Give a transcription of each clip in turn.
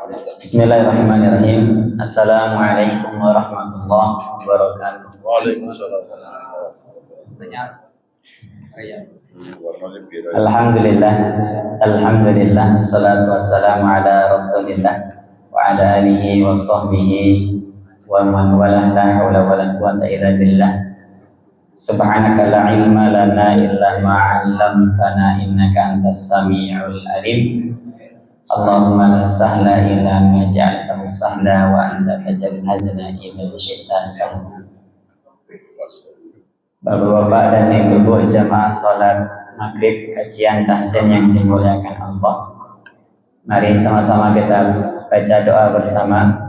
Bismillahirrahmanirrahim. Assalamualaikum warahmatullahi wabarakatuh. Waalaikumsalam. Alhamdulillah, alhamdulillah, assalatu wassalamu ala rasulillah wa ala alihi wa sahbihi wa man walah, la hawla wa la quwwata illa billah. Subhanaka la ilma lana illa ma 'allamtana innaka antas samiul alim. Allahumma la sahla illa ma ja'altahu sahla wa anta taj'alul hazna idza syi'ta sahla. Bapak-bapak dan ibu-ibu jamaah salat maghrib kajian tahsin yang dimuliakan Allah, mari sama-sama kita baca doa bersama.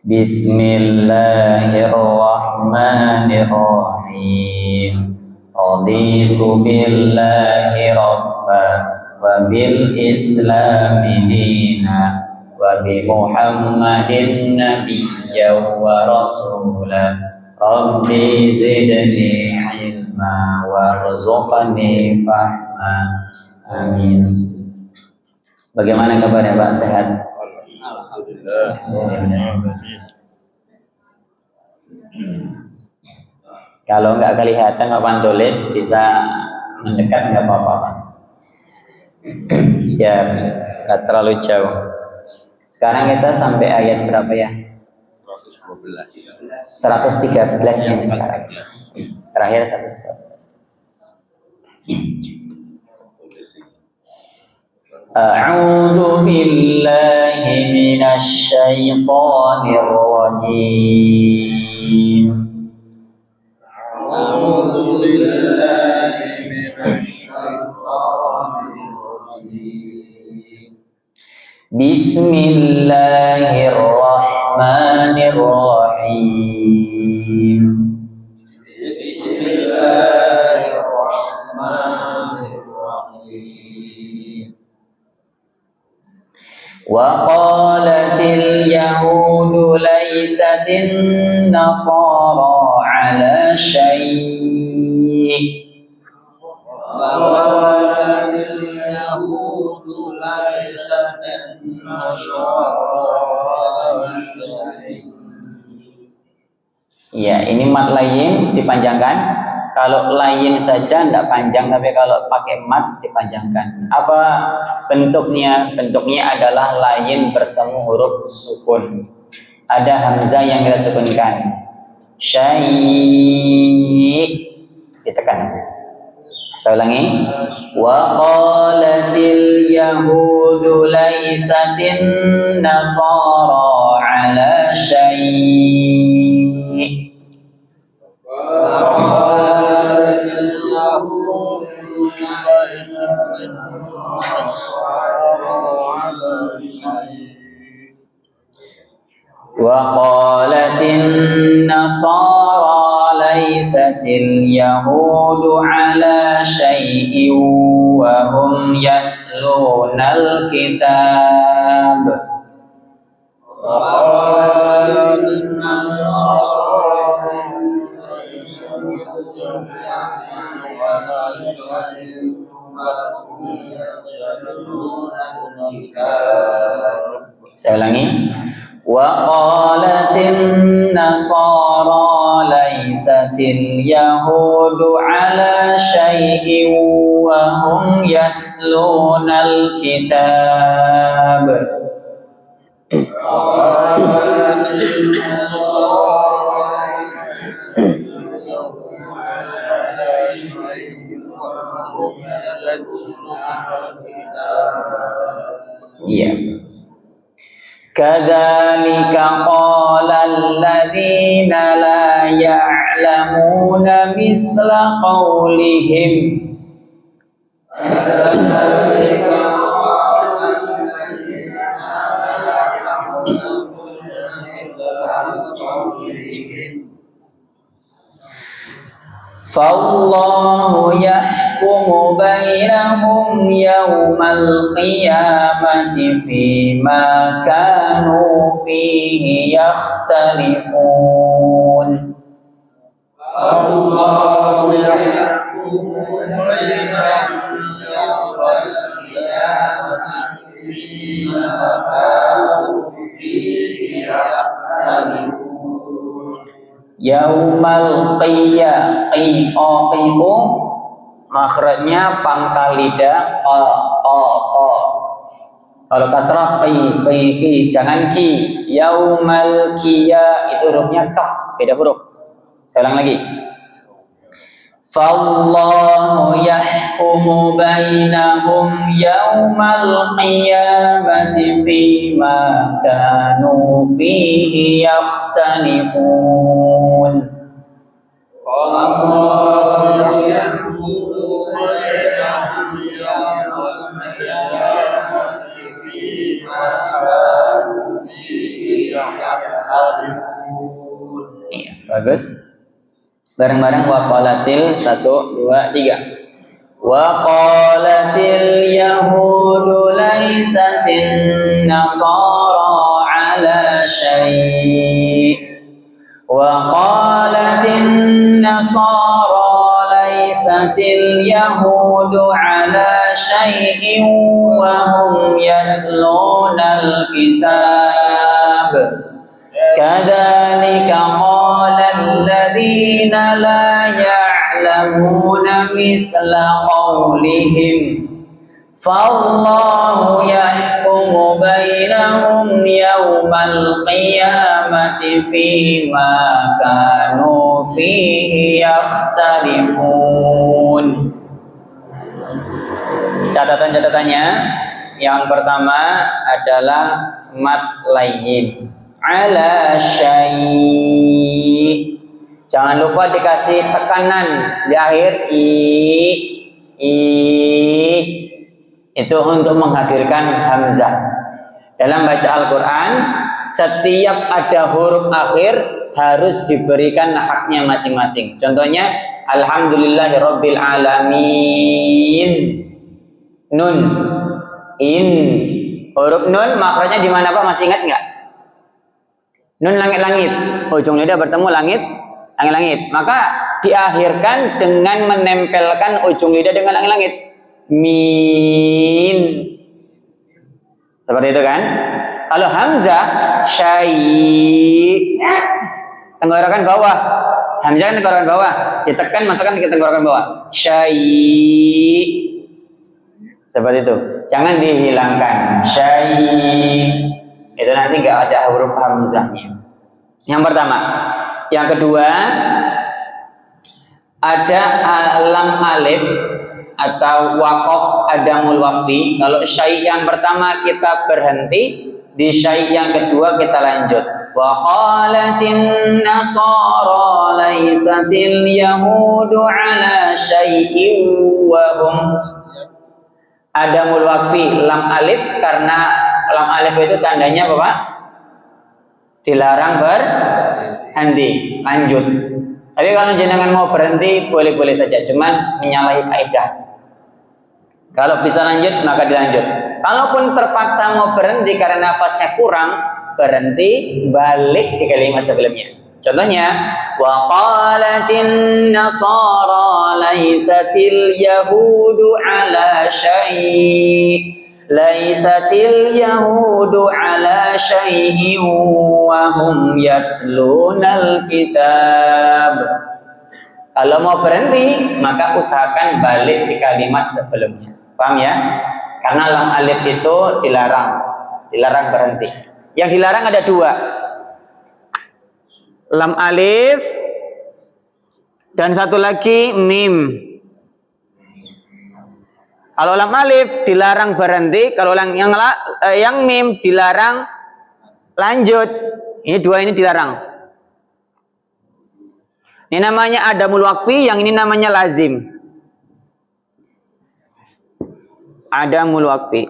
Bismillahirrahmanirrahim. Raditu billahi rabba wa bil islami dina wa bi Muhammadin nabiyya wa rasula. Rabbi zidni ilma warzuqni fahma. Amin. Bagaimana kabarnya Pak? Sehat? Alhamdulillah. Kalau nggak kelihatan papan tulis bisa mendekat, nggak apa-apa Pak. Ya, nggak terlalu jauh. Sekarang kita sampai ayat berapa ya? 113 yang sekarang. Terakhir 113. A'udzu billahi minasy syaithanir rajim. A'udzu billahi minasy syaithanir rajim. Bismillahirrahmanirrahim. Bismillahirrahmanirrahim. Wa qalatil yahudu laysatin nasara ala syai'. Ya, ini mat layin dipanjangkan. Kalau layin saja tidak panjang, tapi kalau pakai mat dipanjangkan. Apa bentuknya? Bentuknya adalah layin bertemu huruf sukun. Ada hamzah yang kita sukunkan. Syai' ditekan. Saya ulangi. Wa qalatil yahudu laysatin nasara ala syai'. Wa qalatin nasara laysatil yahudu ala syai'in wa hum yatlunal kitab. Saya ulangi. Wa qalatin nasara laysatil yahudu ala syai'in wa hum yatlunal kitab. Iya. Kadzalika qala alladziina la ya'lamuuna mithla qawlihim. Fallahu yahkumu bainahum yawmal qiyamati fima kanu fihi yakhtalifun. Allahu yahkumu bainahum yawmal qiyamati fima فيه يختلفون Yaumal qiyaqiqu makhrajnya pangkal lidah qa. Kalau kasrah qi jangan ki. Yaumal qiya itu hurufnya kaf, beda huruf. Saya ulang lagi. Fallahu yahkumu bainahum yaumal qiyamati fima kanu fihi yakhtalifun. الله يحكم بينهم يوم القيامة فيما كانوا فيه يختلفون. Iya, bagus. Bareng-bareng waqalatil 1 2 3. Waqalatil yahudu laisatin nasara ala syai'. Waqalatin nasara laisatil yahudu ala syai'in wa hum yatlunal kitab. كذلك قال الذين لا يعلمون مثل قولهم فالله يحكم بينهم يوم القيامة فيما كانوا فيه يختلفون. Catatan-catatannya, yang pertama adalah mat layyin ala syai'. Jangan lupa dikasih tekanan di akhir i. Itu untuk menghadirkan hamzah. Dalam baca Al-Qur'an, setiap ada huruf akhir harus diberikan haknya masing-masing. Contohnya alhamdulillahirabbil alamin. Nun, in. Huruf nun makhrajnya di mana Pak? Masih ingat enggak? Nun langit-langit, ujung lidah bertemu langit-langit. Maka diakhirkan dengan menempelkan ujung lidah dengan langit-langit. Min. Seperti itu kan? Kalau hamzah, syai'. Tenggorokan bawah. Hamzah kan tenggorokan bawah. Ditekan, masukkan ke tenggorokan bawah. Syai'. Seperti itu. Jangan dihilangkan. Syai'. Itu nanti nggak ada huruf hamzahnya. Yang pertama. Yang kedua, ada lam alif atau waqaf adamul waqfi. Kalau syai' yang pertama kita berhenti, di syai' yang kedua kita lanjut. Wa qalatin nasara laisatil yahudu ala syai'in wa hum. Adamul waqfi lam alif, karena lam alif itu tandanya apa Pak? Dilarang berhenti, lanjut. Tapi kalau jenengan mau berhenti boleh-boleh saja, cuman menyalahi kaidah. Kalau bisa lanjut maka dilanjut. Kalaupun terpaksa mau berhenti karena nafasnya kurang, berhenti, balik di kalimat sebelumnya. Contohnya, wa qalatin nasara laisatil yahudu ala syai'. Laisatil yahudu ala syai'in wa hum yatlunal kitab. Kalau mau berhenti, maka usahakan balik di kalimat sebelumnya. Paham ya? Karena lam alif itu dilarang berhenti. Yang dilarang ada dua. Lam alif dan satu lagi mim. Kalau lam alif dilarang berhenti, kalau yang mim dilarang lanjut. Ini dua ini dilarang. Ini namanya adamul waqfi, yang ini namanya lazim. Adamul waqfi.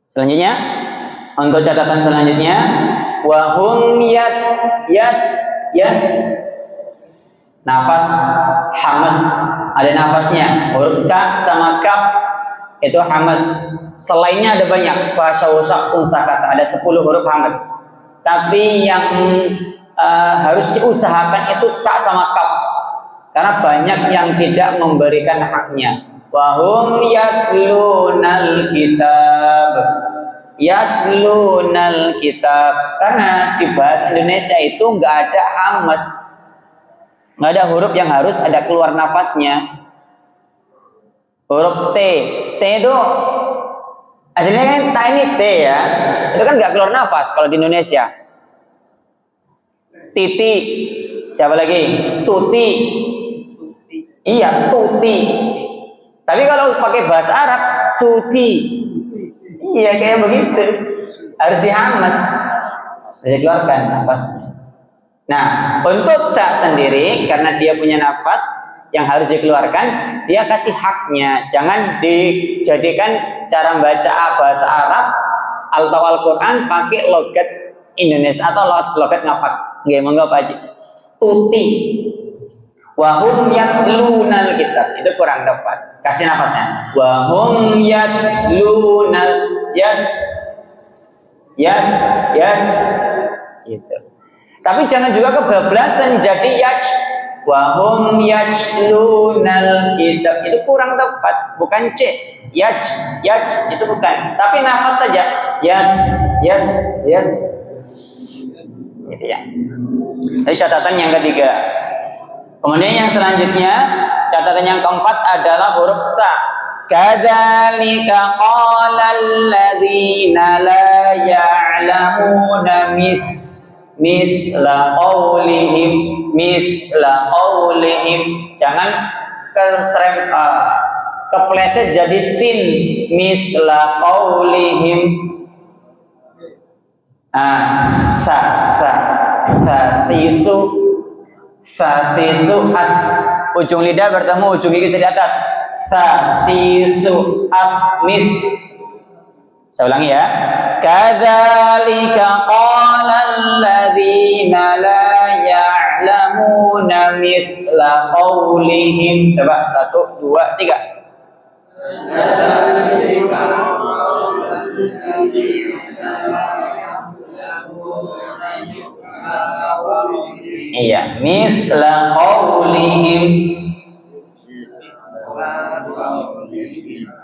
Selanjutnya, untuk catatan selanjutnya, wahum yat. Nafas hamas, ada nafasnya. Huruf ka sama kaf itu hamas. Selainnya ada banyak. Fasyausak sakata, ada 10 huruf hamas. Tapi yang harus diusahakan itu tak sama kaf. karena banyak yang tidak memberikan haknya. Wahum yatlunal kitab, yatlunal kitab, karena di bahasa Indonesia itu nggak ada hamas, nggak ada huruf yang harus ada keluar napasnya. Huruf T, T itu aslinya kan tiny T ya, itu kan nggak keluar nafas kalau di Indonesia. Titi, siapa lagi? Tuti, iya tuti. Tapi kalau pakai bahasa Arab, tuti, iya kayak begitu, harus dihamas, harus dikeluarkan nafasnya. Nah, untuk tak sendiri karena dia punya nafas yang harus dikeluarkan, dia kasih haknya. Jangan dijadikan cara baca bahasa Arab atau Al-Quran pakai logat Indonesia atau logat ngapak. Nggak monggo Pak Haji. Tuti. Wahum yatlunal kitab, itu kurang tepat. Kasih nafasnya. Wahum yatlunal yat gitu. Tapi jangan juga kebablasan jadi yaj. Wahum yajlunal kitab, itu kurang tepat, bukan c. Yaj itu bukan, tapi nafas saja. Yaj gitu ya. Jadi catatan yang ketiga. Kemudian yang selanjutnya, catatan yang keempat adalah huruf sa. Kadzalika qala alladzina la ya'lamuna misla qaulihim. Jangan kepleset jadi sin. Misla qaulihim. Sasisu at, ujung lidah bertemu ujung gigi di atas. Sasisu mis. Saya ulangi ya. Kadzalika qala alladzina la ya'lamuna misla qaulihim. Coba 1, 2, 3. Kadzalika qala alladzina la ya'lamuna misla qaulihim. Iya, misla qaulihim.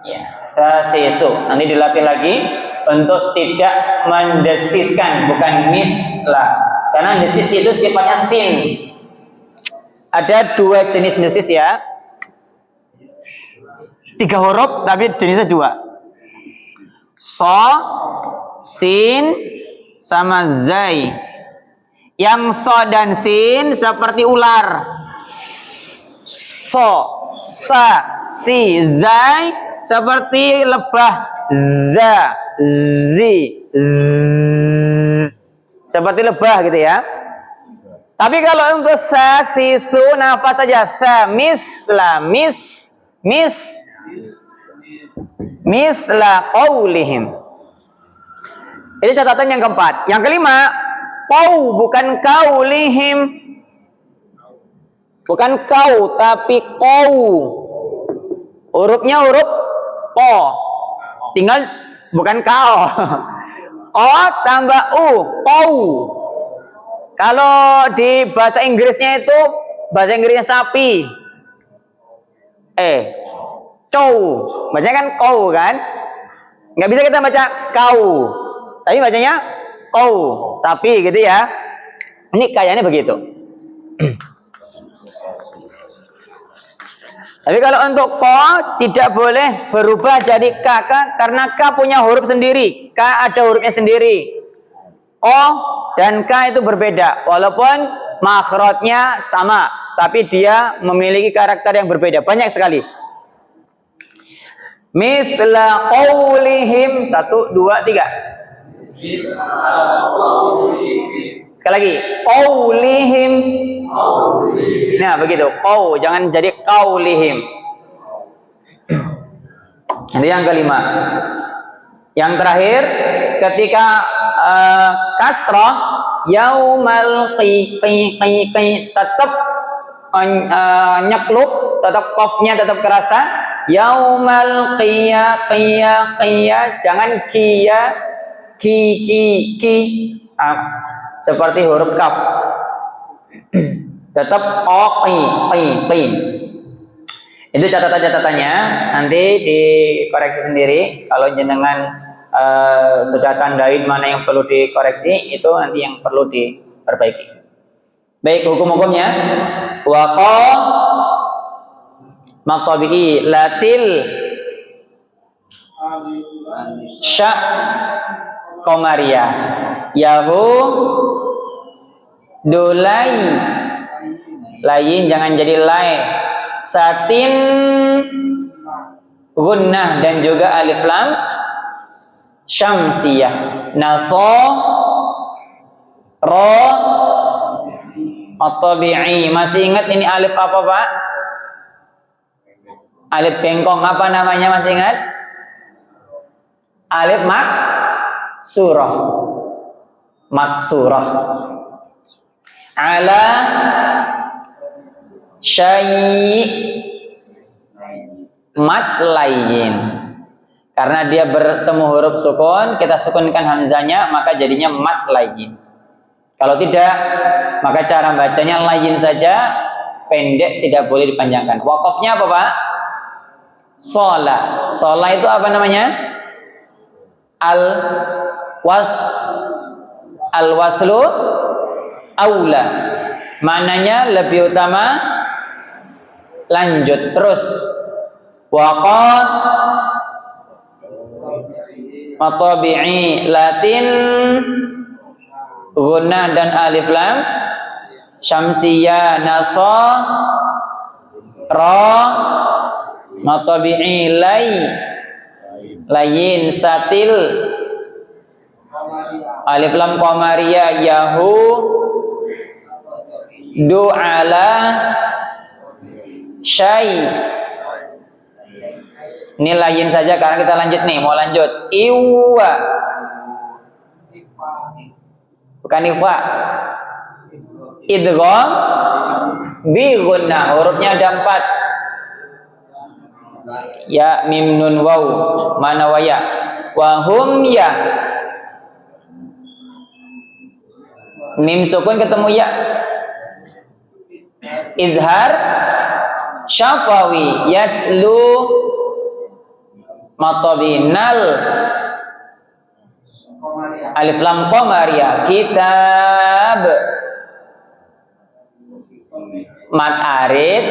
Ya, sasisu. Nanti dilatih lagi untuk tidak mendesiskan, bukan misla. Karena desis itu sifatnya sin. Ada 2 jenis desis ya. 3 huruf tapi jenisnya 2. So, sin, sama zai. Yang so dan sin seperti ular. So, sa, si, zai seperti lebah. Za, zi, z, seperti lebah gitu ya. Tapi kalau untuk sa, si, su, nafas saja. Sa, misla, misla qaulihim. Ini catatan yang keempat. Yang kelima, qau bukan qaulihim. Bukan kau, tapi qau. Hurufnya huruf po. Tinggal bukan kau. O tambah u, qau. Kalau di bahasa Inggrisnya itu, bahasa Inggrisnya sapi. Cow. Bacanya kan kau kan? Nggak bisa kita baca kau. Tapi bacanya kau, sapi gitu ya. Ini kayaknya begitu. Tapi kalau untuk ko tidak boleh berubah jadi k, karena k punya huruf sendiri. K ada hurufnya sendiri. Ko dan k itu berbeda. Walaupun makhrajnya sama, tapi dia memiliki karakter yang berbeda. Banyak sekali. Misla qaulihim. 1, 2, 3. Sekali lagi, qaulihim. Nah begitu, qau, jangan jadi qaulihim. Itu yang kelima. Yang terakhir, ketika kasrah, yaumal qi tetap nyekluk, tetap qafnya tetap kerasa. Yaumal qiya, jangan kiya, ki. Seperti huruf kaf. Tetap pi. Itu catatan-catatannya, nanti dikoreksi sendiri. Kalau jenengan sudah tandain mana yang perlu dikoreksi, itu nanti yang perlu diperbaiki. Baik, hukum-hukumnya. Waqa maqtabi'i latil sya qamariyah yahu dolai lain, jangan jadi lai, satin gunnah dan juga alif lam syamsiyah, naso ro at-tabi'i. Masih ingat ini alif apa, Pak? Alif bengkong, apa namanya, masih ingat? Alif maksurah. Ala syai' mat layin. Karena dia bertemu huruf sukun, kita sukunkan hamzanya, maka jadinya mat layin. Kalau tidak, maka cara bacanya layin saja, pendek, tidak boleh dipanjangkan. Wakafnya apa, Pak? Shola. Shola itu apa namanya? Al-waslu aula. Mananya lebih utama, lanjut terus. Waqa matabi'i latin gunnah dan alif lam syamsiyah nasa ra matabi'i layin satil alif lam qamariyah yahu du'ala syai. Ini layin saja karena kita lanjut nih, mau lanjut. Iwa. Bukan ifa. Idgham bi gunnah, hurufnya ada 4. Ya, mim, nun, waw. Mana waya? Wa hum ya. Mim sukun ketemu ya. Izhar syafawi yatlu matabinal alif lam qamariyah kitab mat arid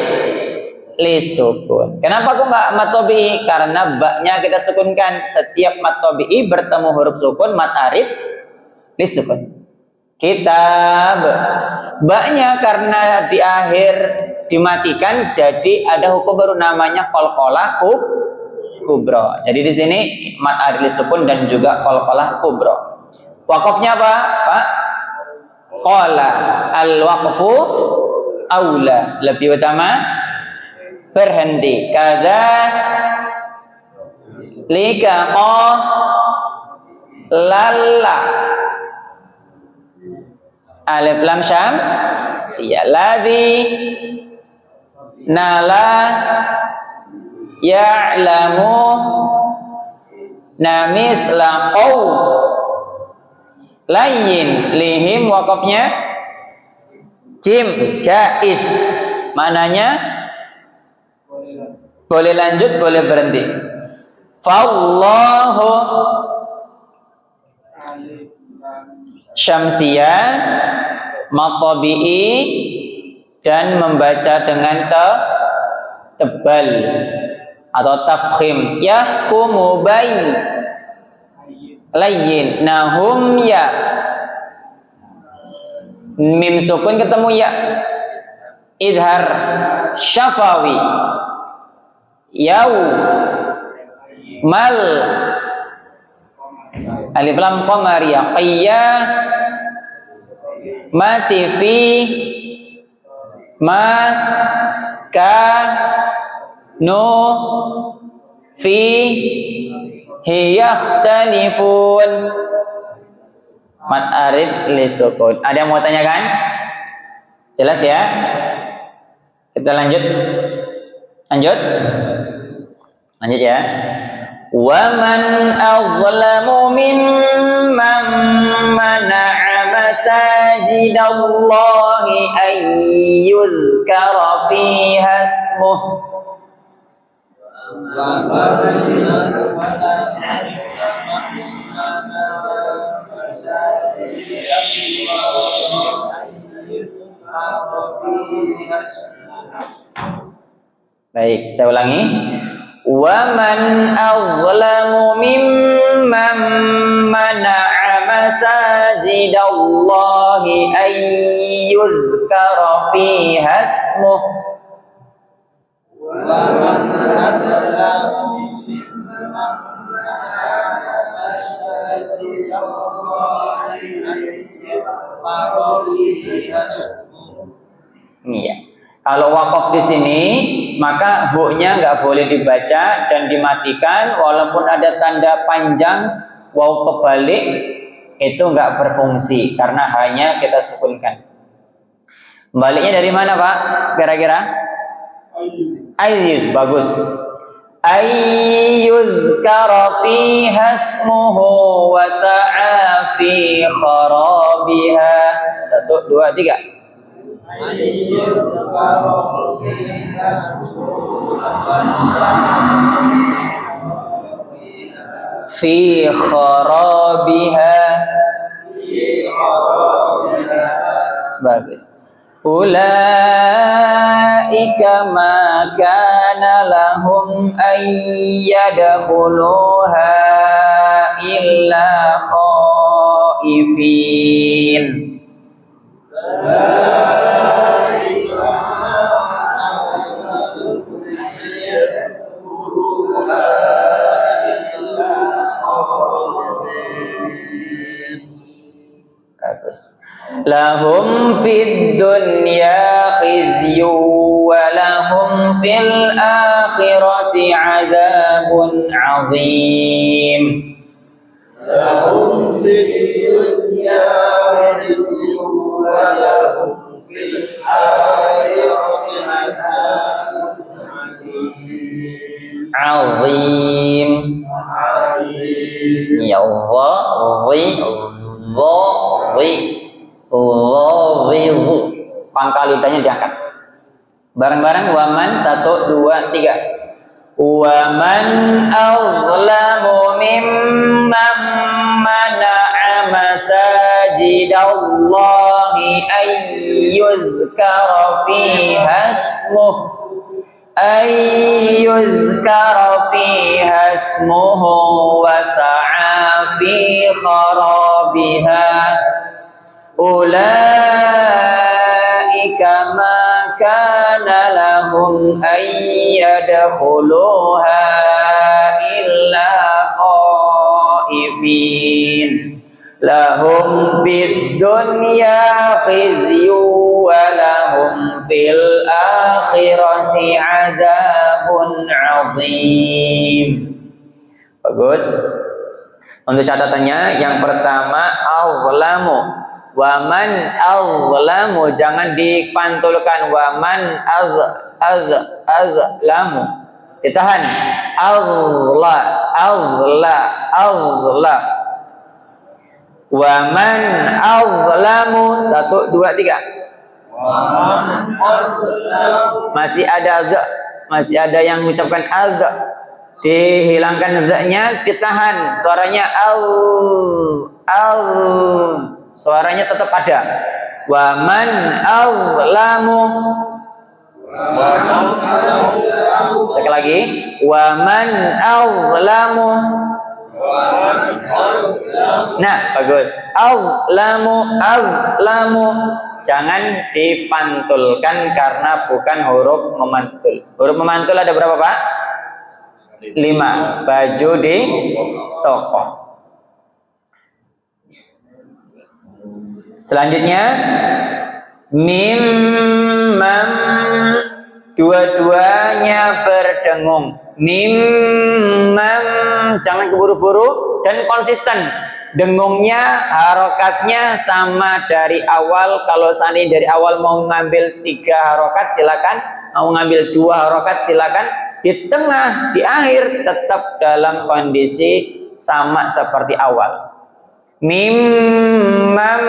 li sukun. Kenapa kok nggak mat tabi'i? Karena baknya kita sukunkan. Setiap mat tabi'i bertemu huruf sukun, mat arid li sukun. Kitab, baknya karena di akhir dimatikan, jadi ada hukum baru namanya qalqalah kubro. Jadi di sini mat arid li sukun dan juga qalqalah kubro. Wakafnya apa, Pak? Qala al-waqfu aula, lebih utama berhenti. Kada lika lalla alif lam syam siyaladhi nala ya'lamu namithla qaw layin lihim. Wakafnya jim jaiz, mananya boleh lanjut, boleh berhenti. Fallahu syamsiyah matabi'i dan membaca dengan tebal atau tafkhim. Yahkumu layin nahum ya. Mim sukun ketemu ya. Idhar syafawi yau mal alif lam qamariyah mati fi ma ka no fi yakhtalifun mat arid li sukun. Ada yang mau tanyakan? Jelas ya? Kita lanjut ya. Wa man azlamu mimman mana'a masajid masajidallahi ayyuzkara fiha ismuh. Baik, saya ulangi. Wa man azlamu mimman mana'a masajidallahi ayyuzkara fiha ismuh. Iya. Kalau wakaf di sini, maka hu-nya nggak boleh dibaca dan dimatikan, walaupun ada tanda panjang waw kebalik itu nggak berfungsi karena hanya kita sukunkan. Baliknya dari mana, Pak? Kira-kira? Ayyuz, bagus. Ayyuzkara fiha ismuhu wa sa'a fi kharabiha. 1, 2, 3. Fi kharabiha. Bagus. Ulaika ma kana lahum an yadkhuluha illa khaifin. Bagus. Lahum fid dunya khizyu wa lahum fil akhirati adzabun azim. Lahum fid dunya khizyu wa lahum fil akhirati adzabun Azim. Ya Allah, pangkal lidahnya diangkat. Bareng-bareng waman 1 2 3. Waman azlamu mimman mana'a masajidallahi ayyuzkara fiha ismuh wa sa'a fi kharabiha. Ulaika ma kana lahum an yadkhuluha illa khaifin. Lahum fid dunya khizyu wa lahum fil akhirati adzabun azim. Bagus. Untuk catatannya, yang pertama azlamu. Waman azlamu, jangan dipantulkan. Waman azlamu, ditahan. Azla. Waman azlamu 1 2 3. Masih ada yang mengucapkan azza. Dihilangkan za-nya, ditahan. Suaranya suaranya tetap ada. Waman azlamu. Sekali lagi. Waman azlamu. Nah, bagus. Azlamu. Jangan dipantulkan karena bukan huruf memantul. Huruf memantul ada berapa, Pak? 5. Baju di toko. Selanjutnya mimam, dua-duanya berdengung. Mimam, jangan keburu-buru dan konsisten. Dengungnya, harokatnya sama dari awal. Kalau seandainya dari awal mau ngambil 3 harokat silakan, mau ngambil 2 harokat silakan. Di tengah, di akhir tetap dalam kondisi sama seperti awal. Mimam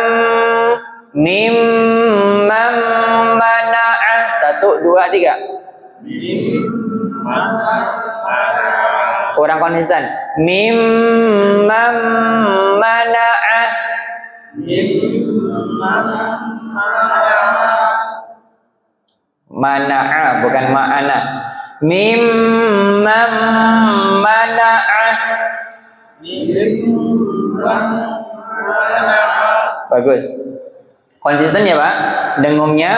Mimman mana'ah. 1, 2, 3. Kurang konsisten. Mimman mana'ah. Mana'a bukan ma'ana. Mimman mana'ah. Bagus. Konsisten ya Pak. Dengungnya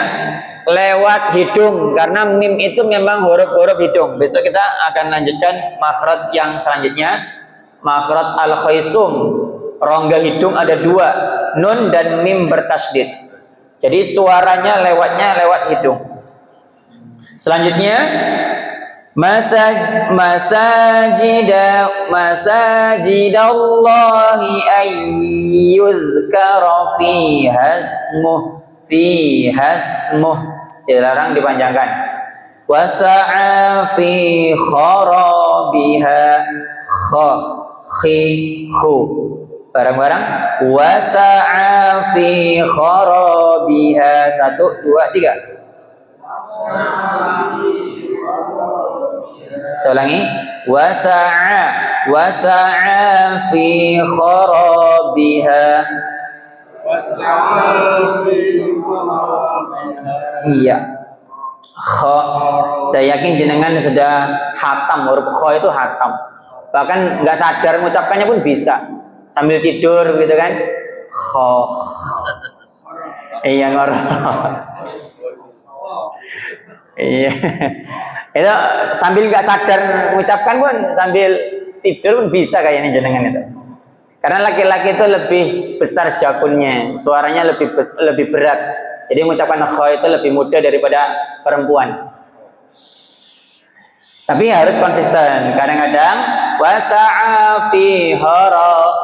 lewat hidung karena mim itu memang huruf-huruf hidung. Besok kita akan lanjutkan makhraj yang selanjutnya. Makhraj al-khaisum. Rongga hidung ada 2, nun dan mim bertasydid. Jadi suaranya lewatnya lewat hidung. Selanjutnya masajidallahi ayyuzkara fiha ismuh. Dilarang dipanjangkan. Wasa'a fi kharabiha khu. Bareng-bareng. Wasa'a fi kharabiha. 1, 2, 3. Saya ulangi. Wasa'a fi kharabiha. Iya. Kha. Saya yakin jenengan sudah hatam, huruf kha itu hatam. Bahkan nggak sadar mengucapkannya pun bisa. Sambil tidur gitu kan. Kha. Iya ngor. Iya. Itu sambil nggak sadar mengucapkan pun sambil tidur pun bisa kayaknya jenengan itu. Karena laki-laki itu lebih besar jakunnya, suaranya lebih berat. Jadi mengucapkan kha itu lebih mudah daripada perempuan. Tapi harus konsisten. Kadang-kadang wasa'a fi hara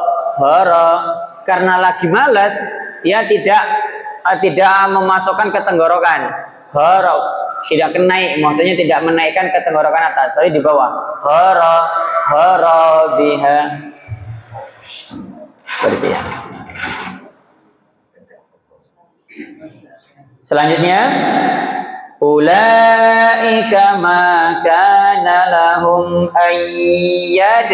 karena lagi malas dia tidak memasukkan ke tenggorokan. Hara tidak naik, maksudnya tidak menaikkan ke tenggorokan atas, tapi di bawah. Hara biha. Seperti ya. Selanjutnya ulaika ma kana lahum ayyad.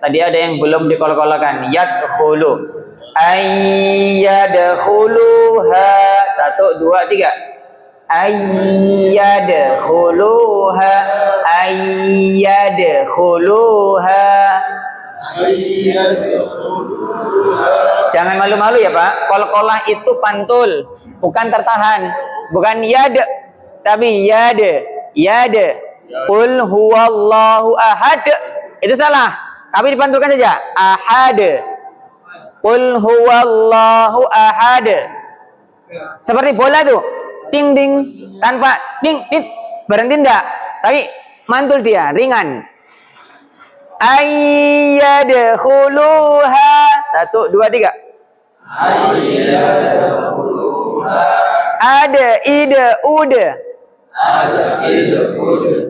Tadi ada yang belum dikol-kolakan. Yadkhulu ayyadkhuluha. 1, 2, 3. Ayyadkhuluha. Jangan malu-malu ya Pak. Kol-kolah itu pantul, bukan tertahan. Bukan yad, tapi yad. Qul huwallahu ahad. Itu salah. Tapi dipantulkan saja. Ahad. Qul huwallahu ahad. Seperti bola tuh. Ting ding tanpa ding berhenti enggak. Tapi mantul dia, ringan. Ayyadkhuluha. 1, 2, 3. Ada ide ude.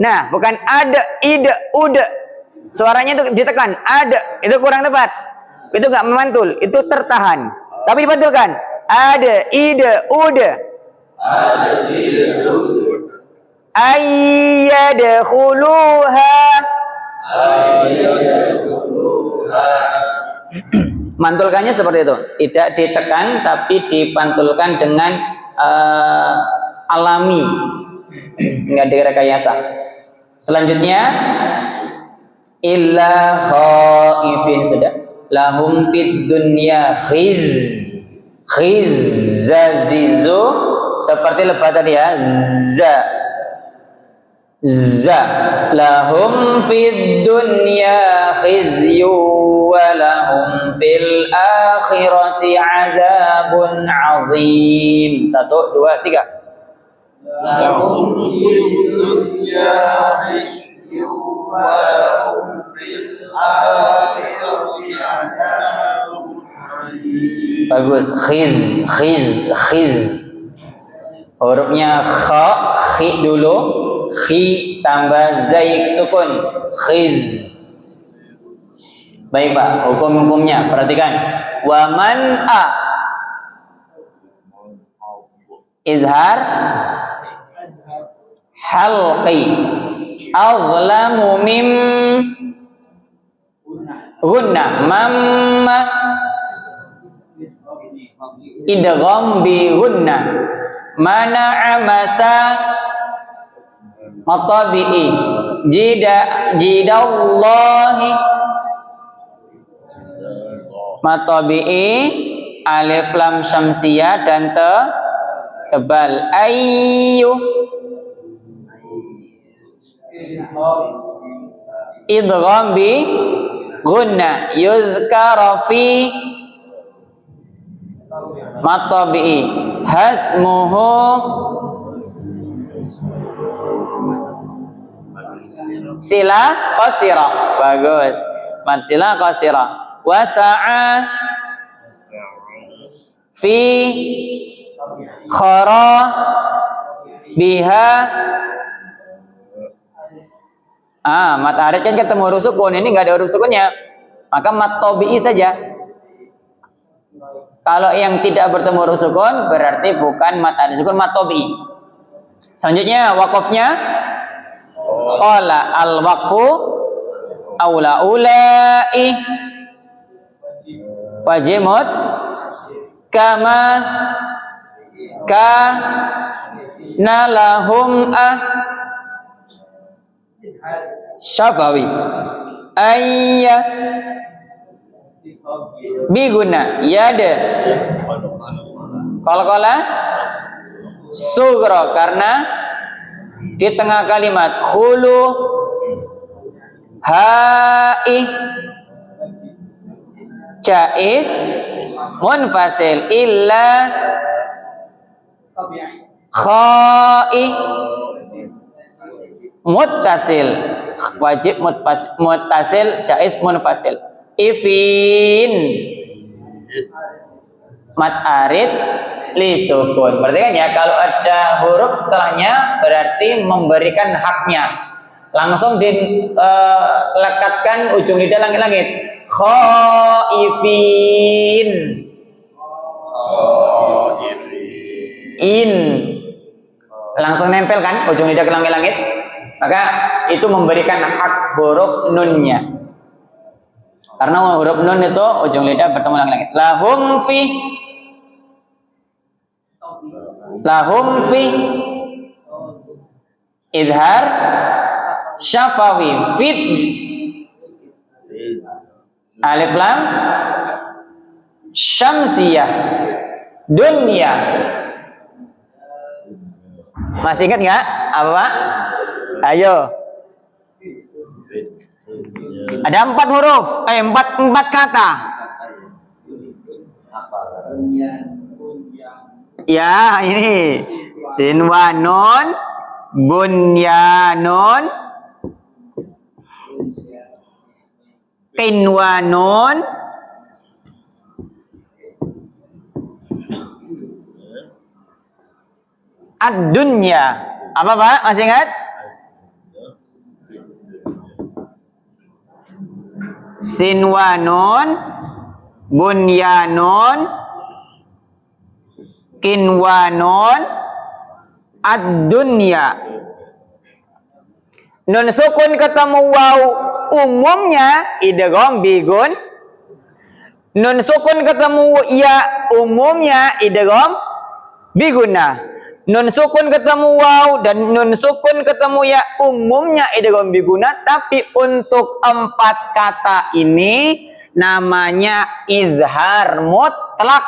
Nah, bukan ada ide ude. Suaranya itu ditekan. Ada, itu kurang tepat. Itu enggak memantul, itu tertahan. Tapi dipantulkan. Ada ide ude. Ayyadkhuluha. Mantulkannya seperti itu, tidak ditekan tapi dipantulkan dengan alami, nggak direkayasa. Selanjutnya illa khaifin, sudah. Lahum fid dunya khizzazizu, seperti lebat tadi ya. Za lahum fid dunya khizyu wa lahum fil akhirati adzabun azim. 1, 2, 3. Lahum fid dunya khizyu wa lahum fil akhirati adzabun azim. Bagus. Khiz. Hurufnya kha, khi dulu, khi tambah zaik sukun, khiz. Baik Pak, hukum-hukumnya perhatikan. Wa man Izhar halqi. Azlamu mim gunna. Mamma idgham bi gunna. Mana'a masa matabi'i. Jidallahi matabi'i. Alif lam syamsiyah dan tebal. Ayyu idgham bi gunna. Yuzkara fi matabi'i. Hasmuhu sila qasira. Bagus. Mad sila qasira. Wasa'a fi khara biha. Mat arid kan ketemu huruf sukun, ini nggak ada huruf sukunnya, maka mat tabi'i saja. Kalau yang tidak bertemu huruf sukun berarti bukan mat arid sukun, mat tabi'i. Selanjutnya wakofnya qala al waqfu aula ulai wajimut kama ka nalahum syafawi ayya biguna yada qalqalah sugra karena di tengah kalimat khulu ha'i jaiz munfasil illa kha'i muttasil wajib muttasil jaiz munfasil. Ifin mat arid li sukun. Berarti kan ya kalau ada huruf setelahnya berarti memberikan haknya. Langsung dilekatkan ujung lidah langit-langit. Khaifin. In. Langsung nempel kan ujung lidah ke langit-langit. Maka itu memberikan hak huruf nunnya. Karena huruf nun itu ujung lidah bertemu langit-langit. Lahum fi idhar syafawi fit alif lam syamsiyah dunya. Masih ingat nggak apa Pak? Ayo. Ada 4 huruf, 4 kata. Ya, ini sinwanun, bunyanun, qinwanun, ad-dunya. Apa Pak? Masih ingat? Sinwanun, bunyanun, qinwanun, ad-dunya. Nun sukun ketemu waw umumnya idgham bigun. Nun sukun ketemu ya umumnya idgham biguna. Nun sukun ketemu waw dan nun sukun ketemu ya umumnya idgham biguna, tapi untuk 4 kata ini namanya izhar mutlak.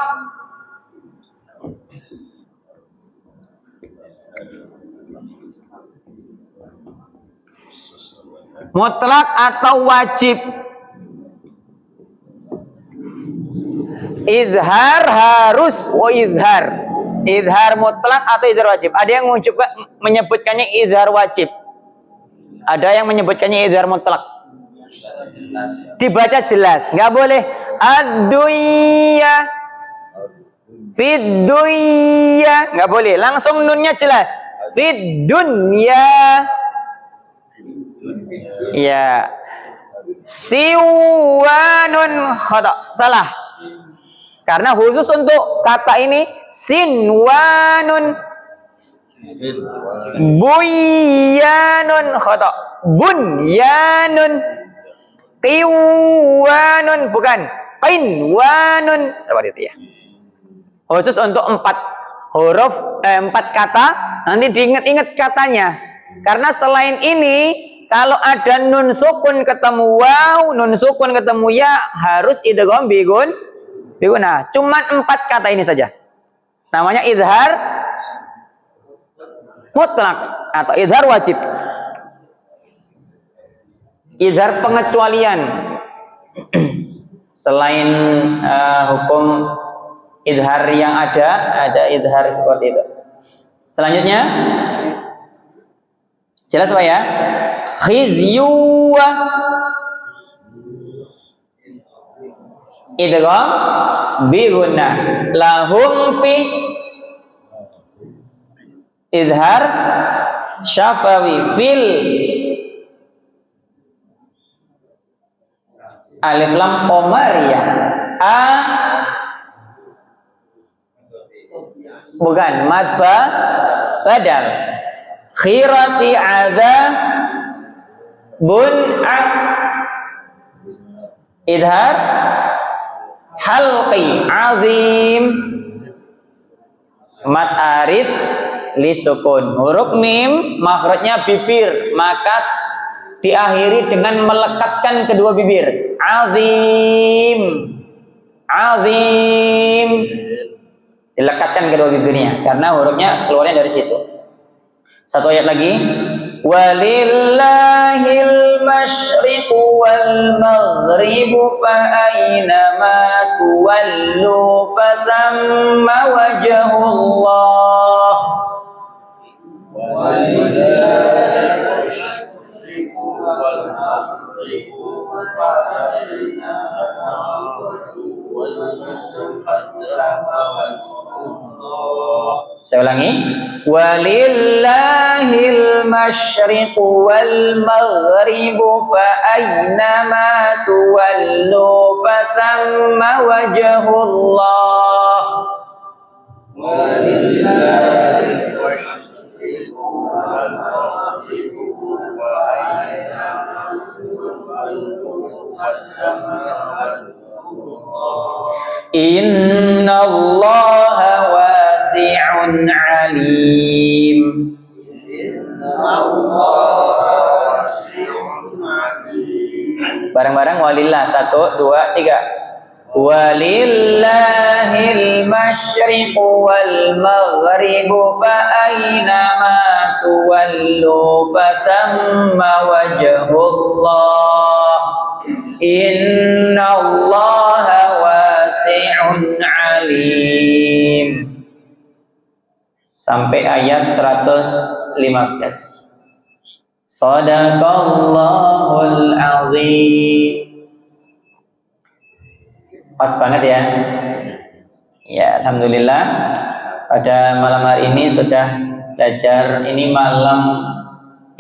Mutlak atau wajib. Izhar harus izhar. Izhar mutlak atau izhar wajib. Ada yang menyebutkannya izhar wajib. Ada yang menyebutkannya izhar mutlak. Dibaca jelas, nggak boleh ad-dunya, fid-dunya, nggak boleh. Langsung nunnya jelas. Fid-dunya. Ya. Siwanun khata. Salah. Karena khusus untuk kata ini sinwanun Sin. Buyanun khata. Bunyanun. Qiwanun bukan. Qinwanun. Seperti itu ya. Khusus untuk 4 huruf 4 kata, nanti diingat-ingat katanya. Karena selain ini, kalau ada nun sukun ketemu waw, nun sukun ketemu ya, harus idgham bigunah. Cuman 4 kata ini saja. Namanya idhar mutlak atau idhar wajib. Idhar pengecualian. Selain hukum idhar yang ada idhar seperti itu. Selanjutnya, jelas Pak ya? Khizyu idgham bi gunnah. Lahum fi idhar syafawi fil alif lam qamariyah. Bukan mad badal. Khirati adza bun'a idhar halqi azim mad arid li sukun. Huruf mim makhrajnya bibir, maka diakhiri dengan melekatkan kedua bibir. Azim. Azim. Dilekatkan kedua bibirnya karena hurufnya keluarnya dari situ. Satu ayat lagi. Walillahil masyriqu wal maghribu fa aina ma tuwallu fa thamma wajhullah. Walillahil masyriqu wal maghribu fa aina ma tuwallu fa thamma wajhullah. Saya ulangi. Walillahil masyriqu wal maghribu fa aina ma tuwallu fa thamma wajhullah. Walillahil masyriqu wal maghribu fa aina ma tuwallu fa thamma wajhullah. Innallaha wasi'un alim. Innallaha wasi'un alim. Bareng-bareng walillah. 1, 2, 3. Walillahil masyriqu wal maghribu fa aina ma tuwallu fa thamma wajhullah. Innallaha wasi'un alim. Sampai ayat 115. Shadaqallahul azim. Pas banget ya. Ya, alhamdulillah pada malam hari ini sudah belajar. Ini malam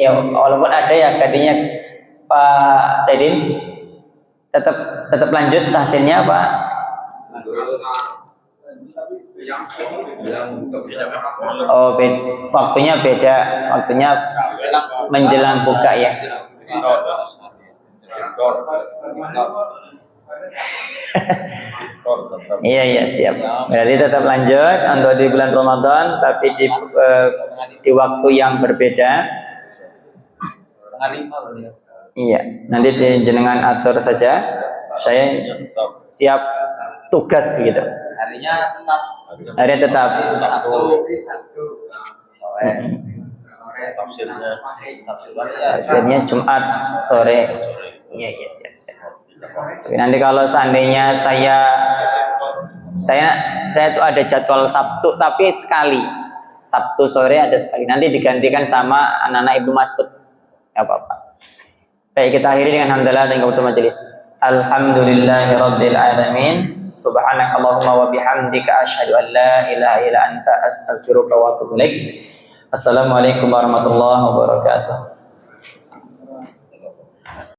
ya, walaupun ada ya katanya Pak Saidin tetap lanjut hasilnya Pak. Oh, waktunya beda, waktunya menjelang buka ya. Iya siap. Berarti tetap lanjut untuk di bulan Ramadan, tapi di waktu yang berbeda. Iya, nanti jenengan atur saja. Saya siap tugas gitu. Harinya tetap. Tafsirnya Jumat sore. Iya siap. Tapi nanti kalau seandainya saya tuh ada jadwal Sabtu tapi sekali. Sabtu sore ada sekali. Nanti digantikan sama anak-anak Ibnu Mas'ud. Enggak apa-apa. Baik, kita akhiri dengan hamdalah dan kebetulan majelis. Alhamdulillahirabbil alamin. Subhanakallahumma wa bihamdika asyhadu an la ilaha illa anta astaghfiruka wa atubu ilaik. Assalamualaikum warahmatullahi wabarakatuh.